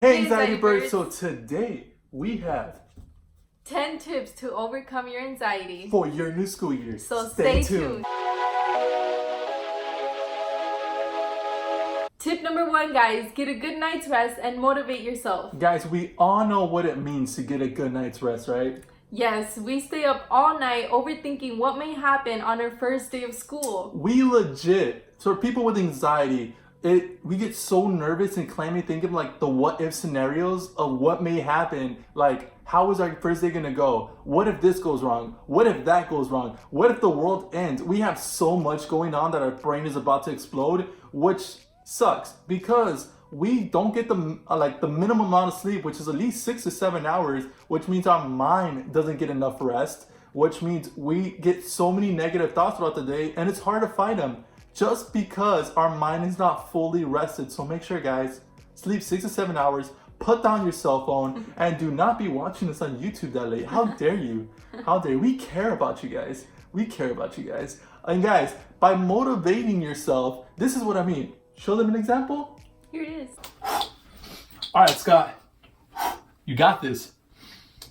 Hey Anxiety Birds, so today we have 10 tips to overcome your anxiety for your new school year. So stay tuned. Tip number 1, guys, get a good night's rest and motivate yourself. Guys, we all know what it means to get a good night's rest, right? Yes, we stay up all night overthinking what may happen on our first day of school. We legit, so for people with anxiety, we get so nervous and clammy thinking like the what if scenarios of what may happen. Like, how is our first day gonna go? What if this goes wrong? What if that goes wrong? What if the world ends? We have so much going on that our brain is about to explode, which sucks because we don't get the minimum amount of sleep, which is at least 6 to 7 hours, which means our mind doesn't get enough rest, which means we get so many negative thoughts throughout the day and it's hard to fight them just because our mind is not fully rested. So make sure, guys, sleep 6 to 7 hours, put down your cell phone, and do not be watching this on YouTube that late. How dare you? How dare you? We care about you guys. We care about you guys. And guys, by motivating yourself, this is what I mean. Show them an example. Here it is. All right, Scott, you got this.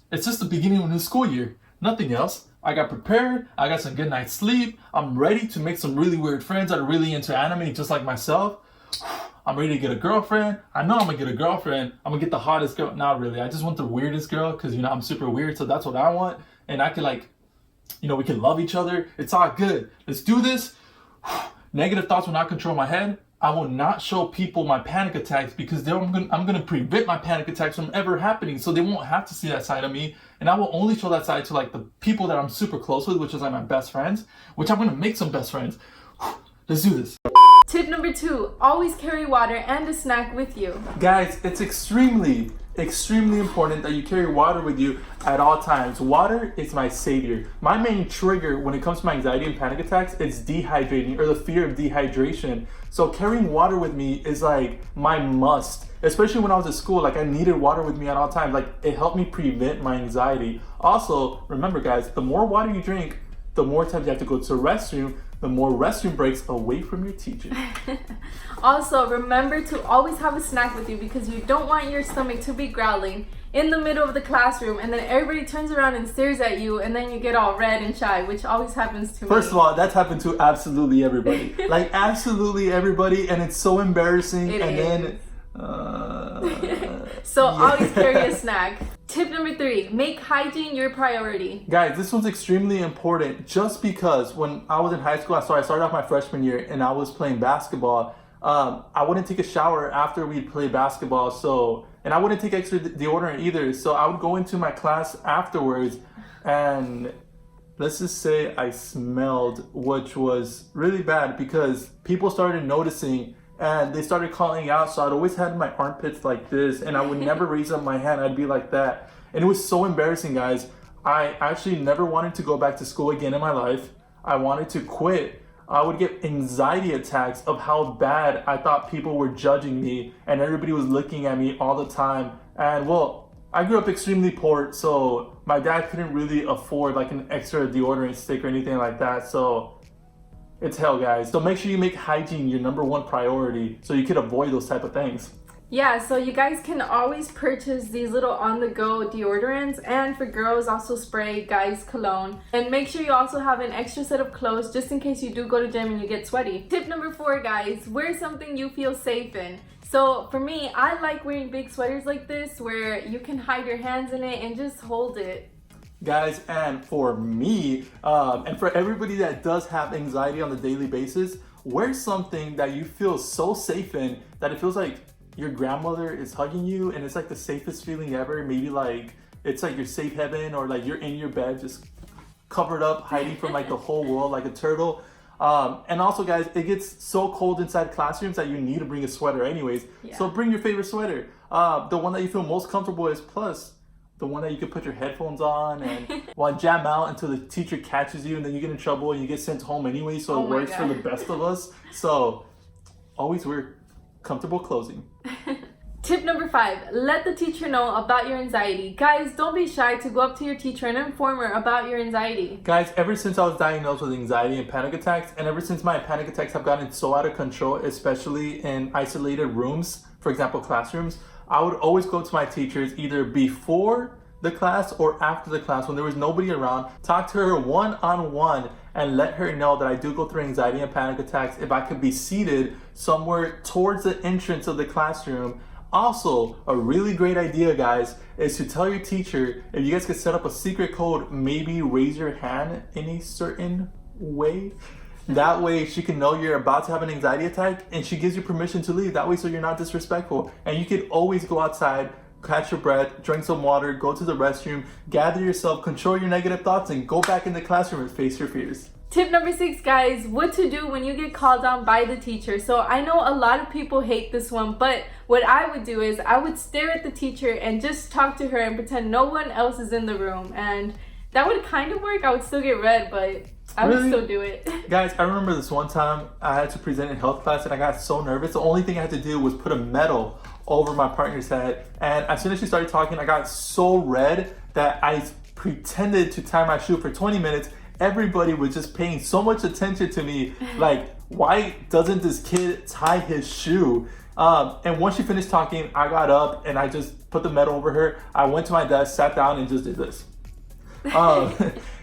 It's just the beginning of a new school year, nothing else. I got prepared, I got some good night's sleep, I'm ready to make some really weird friends that are really into anime just like myself. I'm ready to get a girlfriend. I know I'm gonna get a girlfriend. I'm gonna get the hottest girl. Not really, I just want the weirdest girl because, you know, I'm super weird, so that's what I want. And I can, like, you know, we can love each other. It's all good. Let's do this. Negative thoughts will not control my head. I will not show people my panic attacks because I'm gonna prevent my panic attacks from ever happening, so they won't have to see that side of me. And I will only show that side to, like, the people that I'm super close with, which is like my best friends, which I'm gonna make some best friends. Let's do this. Tip number 2, always carry water and a snack with you. Guys, it's extremely important that you carry water with you at all times. Water is my savior. My main trigger when it comes to my anxiety and panic attacks is dehydrating, or the fear of dehydration. So carrying water with me is like my must, especially when I was at school. Like, I needed water with me at all times. Like, it helped me prevent my anxiety. Also, remember, guys, the more water you drink, the more times you have to go to the restroom, the more restroom breaks away from your teacher. Also, remember to always have a snack with you because you don't want your stomach to be growling in the middle of the classroom and then everybody turns around and stares at you and then you get all red and shy, which always happens to me. First of all, that's happened to absolutely everybody. Like, absolutely everybody, and it's so embarrassing. So always carry a snack. Tip number 3, make hygiene your priority. Guys, this one's extremely important just because when I was in high school, I started off my freshman year and I was playing basketball. I wouldn't take a shower after we'd play basketball, and I wouldn't take extra deodorant either. So I would go into my class afterwards and let's just say I smelled, which was really bad because people started noticing and they started calling out. So I'd always had my armpits like this and I would never raise up my hand. I'd be like that. And it was so embarrassing, guys. I actually never wanted to go back to school again in my life. I wanted to quit. I would get anxiety attacks of how bad I thought people were judging me and everybody was looking at me all the time. And well, I grew up extremely poor, so my dad couldn't really afford like an extra deodorant stick or anything like that. So it's hell, guys. So make sure you make hygiene your number 1 priority so you can avoid those type of things. Yeah, so you guys can always purchase these little on-the-go deodorants, and for girls also spray guys cologne. And make sure you also have an extra set of clothes just in case you do go to gym and you get sweaty. Tip number 4, guys, wear something you feel safe in. So for me, I like wearing big sweaters like this where you can hide your hands in it and just hold it. Guys, and for me, and for everybody that does have anxiety on a daily basis, wear something that you feel so safe in that it feels like your grandmother is hugging you and it's like the safest feeling ever. Maybe like it's like your safe heaven, or like you're in your bed just covered up, hiding from like the whole world like a turtle. And also, guys, it gets so cold inside classrooms that you need to bring a sweater anyways. Yeah. So bring your favorite sweater, the one that you feel most comfortable is, plus the one that you can put your headphones on and jam out until the teacher catches you and then you get in trouble and you get sent home anyway. So it works for the best of us. So always wear comfortable clothing. Tip number 5, let the teacher know about your anxiety. Guys, don't be shy to go up to your teacher and inform her about your anxiety. Guys, ever since I was diagnosed with anxiety and panic attacks, and ever since my panic attacks have gotten so out of control, especially in isolated rooms, for example, classrooms, I would always go to my teachers either before the class or after the class when there was nobody around, talk to her one-on-one and let her know that I do go through anxiety and panic attacks if I could be seated somewhere towards the entrance of the classroom. Also, a really great idea, guys, is to tell your teacher if you guys could set up a secret code, maybe raise your hand in a certain way. That way she can know you're about to have an anxiety attack and she gives you permission to leave. That way so you're not disrespectful. And you can always go outside, catch your breath, drink some water, go to the restroom, gather yourself, control your negative thoughts, and go back in the classroom and face your fears. Tip number 6, guys, what to do when you get called on by the teacher. So I know a lot of people hate this one, but what I would do is I would stare at the teacher and just talk to her and pretend no one else is in the room. And that would kind of work. I would still get red, but I would still do it. Guys, I remember this one time I had to present in health class and I got so nervous. The only thing I had to do was put a medal over my partner's head. And as soon as she started talking, I got so red that I pretended to tie my shoe for 20 minutes. Everybody was just paying so much attention to me. Like, why doesn't this kid tie his shoe? And once she finished talking, I got up and I just put the medal over her. I went to my desk, sat down, and just did this.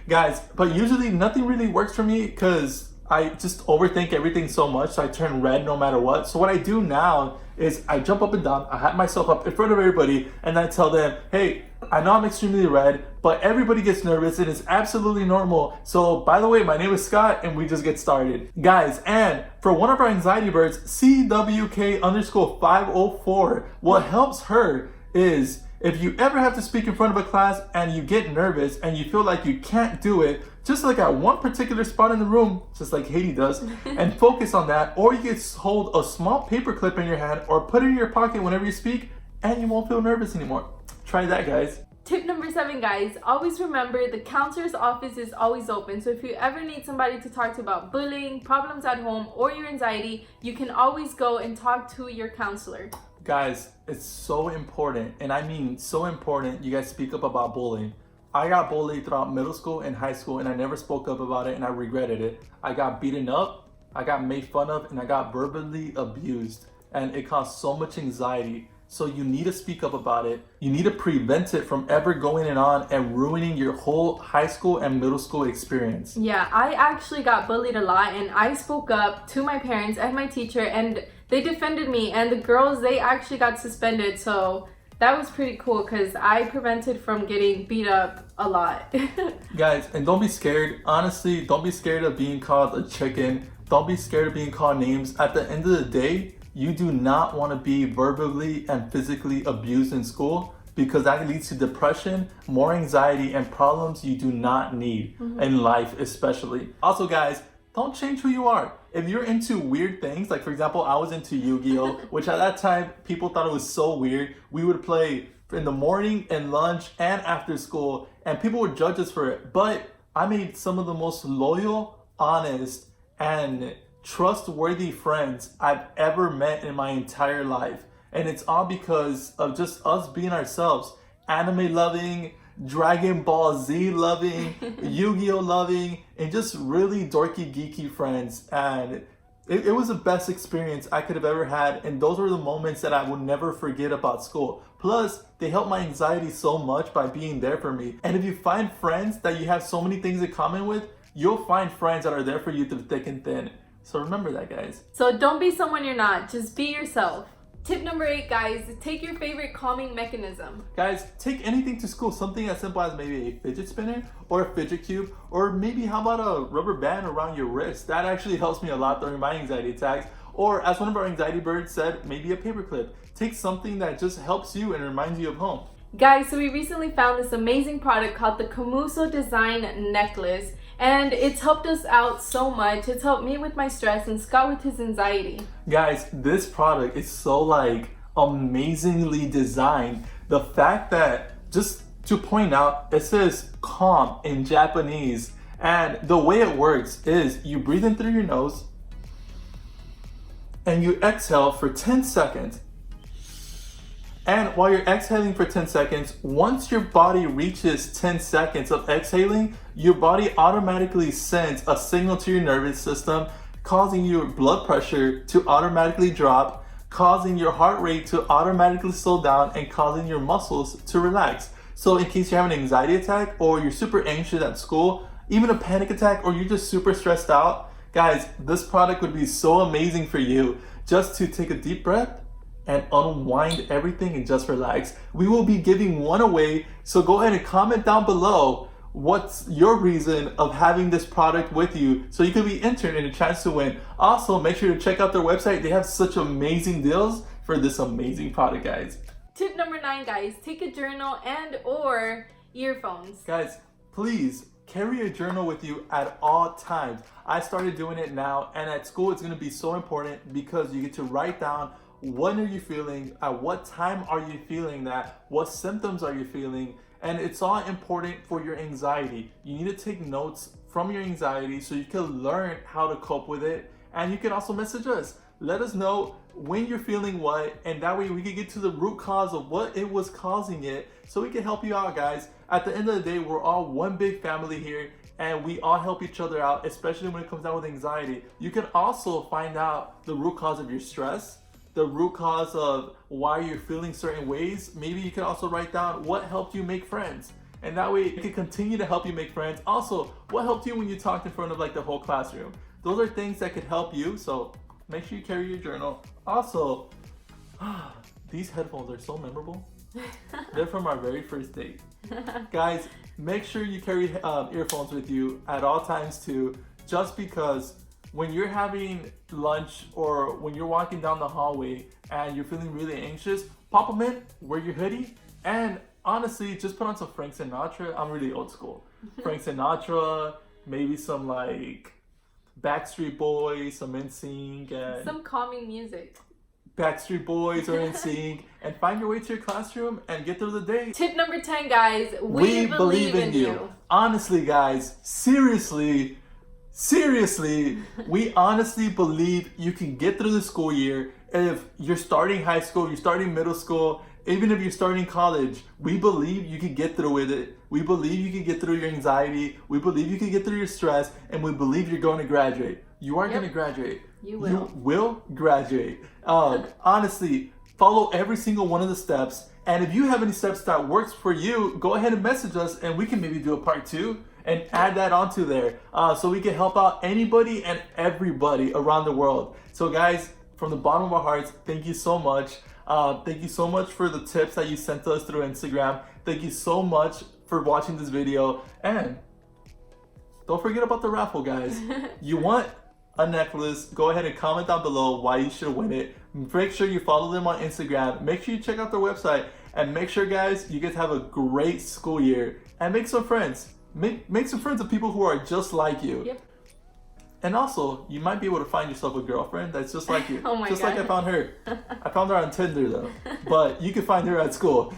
Guys, but usually nothing really works for me because I just overthink everything so much, so I turn red no matter what. So what I do now is I jump up and down, I hype myself up in front of everybody, and I tell them, hey, I know I'm extremely red, but everybody gets nervous and it's absolutely normal. So by the way, my name is Scott, and we just get started. Guys, and for one of our anxiety birds, CWK_504, what helps her is if you ever have to speak in front of a class and you get nervous and you feel like you can't do it, just look at one particular spot in the room, just like Haiti does, and focus on that. Or you can hold a small paper clip in your hand or put it in your pocket whenever you speak, and you won't feel nervous anymore. Try that, guys. Tip number 7, guys, always remember the counselor's office is always open. So if you ever need somebody to talk to about bullying, problems at home, or your anxiety, you can always go and talk to your counselor. Guys, it's so important, and I mean so important, you guys speak up about bullying. I got bullied throughout middle school and high school, and I never spoke up about it, and I regretted it. I got beaten up, I got made fun of, and I got verbally abused, and it caused so much anxiety. So you need to speak up about it. You need to prevent it from ever going on and ruining your whole high school and middle school experience. Yeah, I actually got bullied a lot, and I spoke up to my parents and my teacher, and they defended me, and the girls, they actually got suspended. So that was pretty cool because I prevented from getting beat up a lot. Guys, and don't be scared. Honestly, don't be scared of being called a chicken. Don't be scared of being called names. At the end of the day, you do not want to be verbally and physically abused in school, because that leads to depression, more anxiety, and problems you do not need in life, especially. Also, guys, don't change who you are. If you're into weird things, like for example, I was into Yu-Gi-Oh, which at that time, people thought it was so weird. We would play in the morning and lunch and after school, and people would judge us for it. But I made some of the most loyal, honest, and trustworthy friends I've ever met in my entire life. And it's all because of just us being ourselves. Anime loving, Dragon Ball Z loving, Yu-Gi-Oh loving, and just really dorky, geeky friends. And it was the best experience I could have ever had. And those were the moments that I will never forget about school. Plus, they helped my anxiety so much by being there for me. And if you find friends that you have so many things in common with, you'll find friends that are there for you through thick and thin. So remember that, guys. So don't be someone you're not. Just be yourself. Tip number 8, guys, take your favorite calming mechanism. Guys, take anything to school. Something as simple as maybe a fidget spinner or a fidget cube, or maybe how about a rubber band around your wrist? That actually helps me a lot during my anxiety attacks. Or as one of our anxiety birds said, maybe a paper clip. Take something that just helps you and reminds you of home. Guys, so we recently found this amazing product called the Komuso design necklace, and it's helped us out so much. It's helped me with my stress and Scott with his anxiety. Guys, this product is so amazingly designed. The fact that, just to point out, it says calm in Japanese, and the way it works is you breathe in through your nose and you exhale for 10 seconds. And while you're exhaling for 10 seconds, once your body reaches 10 seconds of exhaling, your body automatically sends a signal to your nervous system, causing your blood pressure to automatically drop, causing your heart rate to automatically slow down and causing your muscles to relax. So in case you have an anxiety attack or you're super anxious at school, even a panic attack, or you're just super stressed out, guys, this product would be so amazing for you just to take a deep breath and unwind everything and just relax. We will be giving one away, so go ahead and comment down below what's your reason of having this product with you so you could be entered in a chance to win. Also, make sure to check out their website. They have such amazing deals for this amazing product, guys. Tip number 9, guys, take a journal and or earphones. Guys, please carry a journal with you at all times. I started doing it now, and at school it's going to be so important because you get to write down what are you feeling, at what time are you feeling that, what symptoms are you feeling, and it's all important for your anxiety. You need to take notes from your anxiety so you can learn how to cope with it, and you can also message us. Let us know when you're feeling what, and that way we can get to the root cause of what it was causing it so we can help you out, guys. At the end of the day, we're all one big family here, and we all help each other out, especially when it comes down with anxiety. You can also find out the root cause of your stress, the root cause of why you're feeling certain ways. Maybe you can also write down what helped you make friends, and that way it can continue to help you make friends. Also, what helped you when you talked in front of like the whole classroom. Those are things that could help you, so make sure you carry your journal. Also, these headphones are so memorable. They're from our very first date. Guys, make sure you carry earphones with you at all times too, just because when you're having lunch or when you're walking down the hallway and you're feeling really anxious, pop them in, wear your hoodie, and honestly, just put on some Frank Sinatra. I'm really old school. Frank Sinatra, maybe some like Backstreet Boys, some NSYNC, and some calming music. Backstreet Boys or NSYNC, and find your way to your classroom and get through the day. Tip number 10, guys, we believe in you. Honestly, guys, seriously, we honestly believe you can get through the school year. If you're starting high school, you're starting middle school, even if you're starting college, we believe you can get through with it. We believe you can get through your anxiety. We believe you can get through your stress, and we believe you're going to graduate. You are going to graduate. You will. You will graduate. Honestly, follow every single one of the steps. And if you have any steps that works for you, go ahead and message us, and we can maybe do a part 2 and add that onto there, so we can help out anybody and everybody around the world. So guys, from the bottom of our hearts, thank you so much. Thank you so much for the tips that you sent us through Instagram. Thank you so much for watching this video, and don't forget about the raffle, guys. You want a necklace, go ahead and comment down below why you should win it. Make sure you follow them on Instagram. Make sure you check out their website, and make sure, guys, you guys have a great school year and make some friends. Make some friends of people who are just like you. Yep. And also, you might be able to find yourself a girlfriend that's just like you. Oh my just God. like I found her. I found her on Tinder though, but you can find her at school.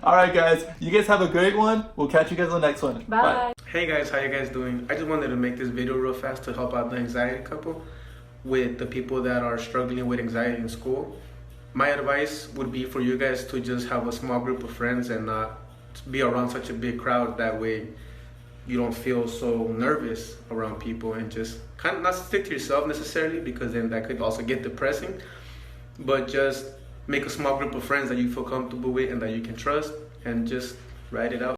All right, guys, you guys have a great one. We'll catch you guys on the next one. Bye. Hey guys, how you guys doing? I just wanted to make this video real fast to help out the anxiety couple with the people that are struggling with anxiety in school. My advice would be for you guys to just have a small group of friends and not be around such a big crowd. That way you don't feel so nervous around people, and just kind of not stick to yourself necessarily, because then that could also get depressing, but just make a small group of friends that you feel comfortable with and that you can trust, and just ride it out.